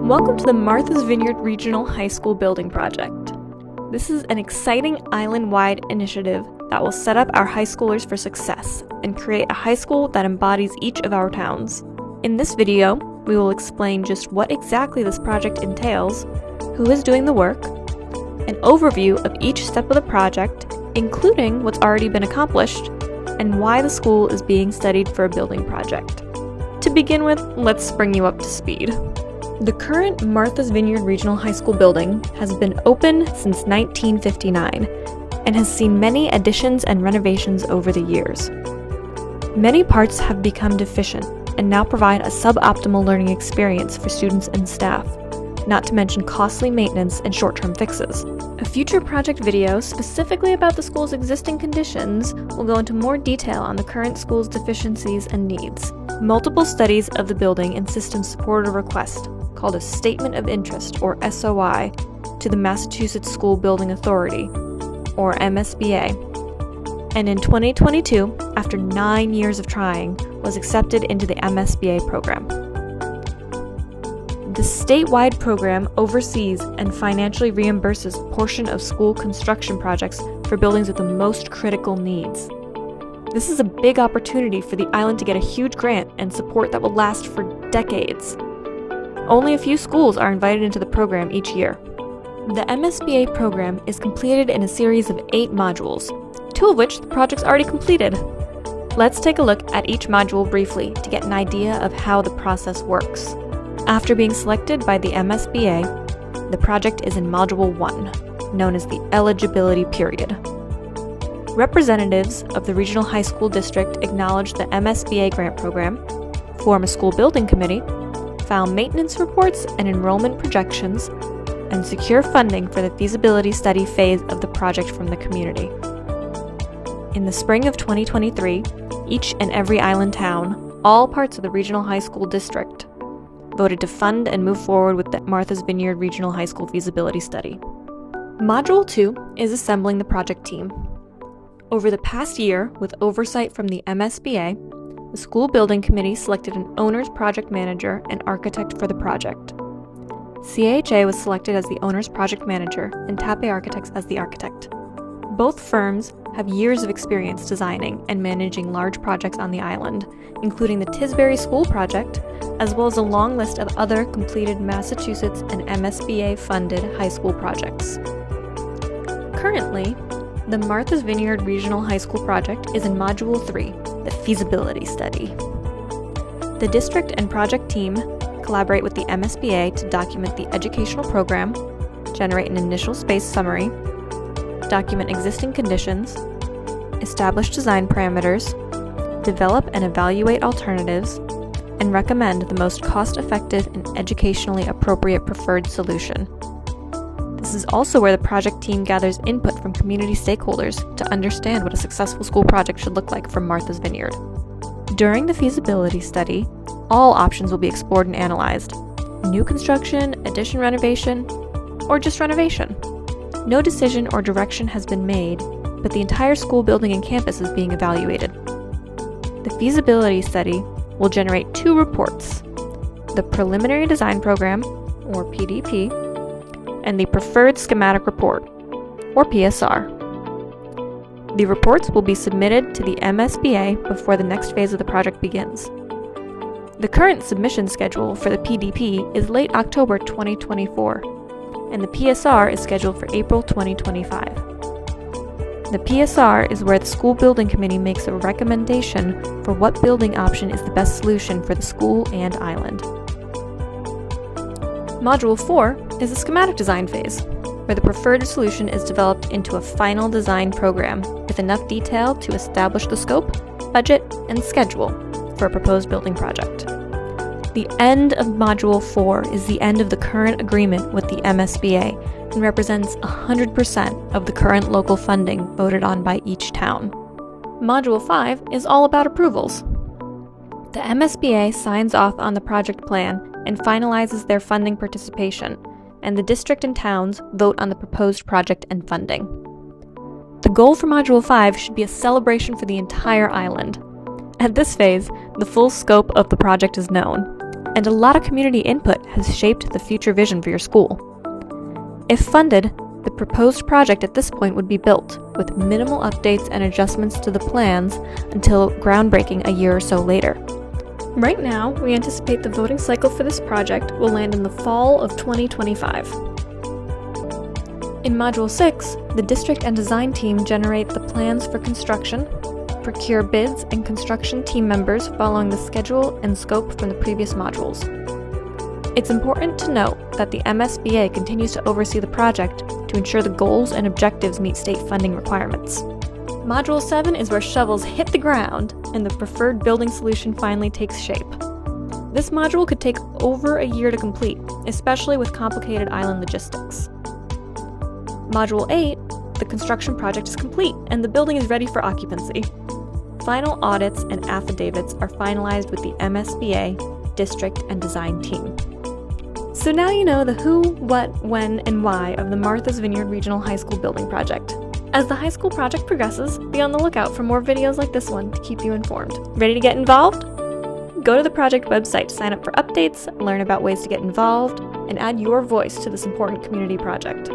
Welcome to the Martha's Vineyard Regional High School Building Project. This is an exciting island-wide initiative that will set up our high schoolers for success and create a high school that embodies each of our towns. In this video, we will explain just what exactly this project entails, who is doing the work, an overview of each step of the project, including what's already been accomplished, and why the school is being studied for a building project. To begin with, let's bring you up to speed. The current Martha's Vineyard Regional High School building has been open since 1959 and has seen many additions and renovations over the years. Many parts have become deficient and now provide a suboptimal learning experience for students and staff, not to mention costly maintenance and short-term fixes. A future project video specifically about the school's existing conditions will go into more detail on the current school's deficiencies and needs. Multiple studies of the building and system supported a request called a Statement of Interest, or SOI, to the Massachusetts School Building Authority, or MSBA, and in 2022, after 9 years of trying, was accepted into the MSBA program. The statewide program oversees and financially reimburses a portion of school construction projects for buildings with the most critical needs. This is a big opportunity for the island to get a huge grant and support that will last for decades. Only a few schools are invited into the program each year. The MSBA program is completed in a series of 8 modules, 2 of which the project's already completed. Let's take a look at each module briefly to get an idea of how the process works. After being selected by the MSBA, the project is in Module 1, known as the eligibility period. Representatives of the Regional High School District acknowledge the MSBA grant program, form a school building committee, file maintenance reports and enrollment projections, and secure funding for the feasibility study phase of the project from the community. In the spring of 2023, each and every island town, all parts of the Regional High School District, voted to fund and move forward with the Martha's Vineyard Regional High School feasibility study. Module 2 is assembling the project team. Over the past year, with oversight from the MSBA, the School Building Committee selected an owner's project manager and architect for the project. CHA was selected as the owner's project manager and Tappe Architects as the architect. Both firms have years of experience designing and managing large projects on the island, including the Tisbury School project, as well as a long list of other completed Massachusetts and MSBA-funded high school projects. Currently, the Martha's Vineyard Regional High School project is in Module 3, the feasibility study. The district and project team collaborate with the MSBA to document the educational program, generate an initial space summary, document existing conditions, establish design parameters, develop and evaluate alternatives, and recommend the most cost-effective and educationally appropriate preferred solution. This is also where the project team gathers input from community stakeholders to understand what a successful school project should look like for Martha's Vineyard. During the feasibility study, all options will be explored and analyzed: new construction, addition renovation, or just renovation. No decision or direction has been made, but the entire school building and campus is being evaluated. The feasibility study will generate 2 reports: the Preliminary Design Program, or PDP, and the Preferred Schematic Report, or PSR. The reports will be submitted to the MSBA before the next phase of the project begins. The current submission schedule for the PDP is late October 2024, and the PSR is scheduled for April 2025. The PSR is where the School Building Committee makes a recommendation for what building option is the best solution for the school and island. Module 4 is the schematic design phase, where the preferred solution is developed into a final design program with enough detail to establish the scope, budget, and schedule for a proposed building project. The end of Module 4 is the end of the current agreement with the MSBA and represents 100% of the current local funding voted on by each town. Module 5 is all about approvals. The MSBA signs off on the project plan and finalizes their funding participation, and the district and towns vote on the proposed project and funding. The goal for Module 5 should be a celebration for the entire island. At this phase, the full scope of the project is known, and a lot of community input has shaped the future vision for your school. If funded, the proposed project at this point would be built, with minimal updates and adjustments to the plans until groundbreaking a year or so later. Right now, we anticipate the voting cycle for this project will land in the fall of 2025. In Module 6, the district and design team generate the plans for construction, procure bids and construction team members following the schedule and scope from the previous modules. It's important to note that the MSBA continues to oversee the project to ensure the goals and objectives meet state funding requirements. Module 7 is where shovels hit the ground and the preferred building solution finally takes shape. This module could take over a year to complete, especially with complicated island logistics. Module 8, the construction project is complete and the building is ready for occupancy. Final audits and affidavits are finalized with the MSBA, district, and design team. So now you know the who, what, when, and why of the Martha's Vineyard Regional High School building project. As the high school project progresses, be on the lookout for more videos like this one to keep you informed. Ready to get involved? Go to the project website to sign up for updates, learn about ways to get involved, and add your voice to this important community project.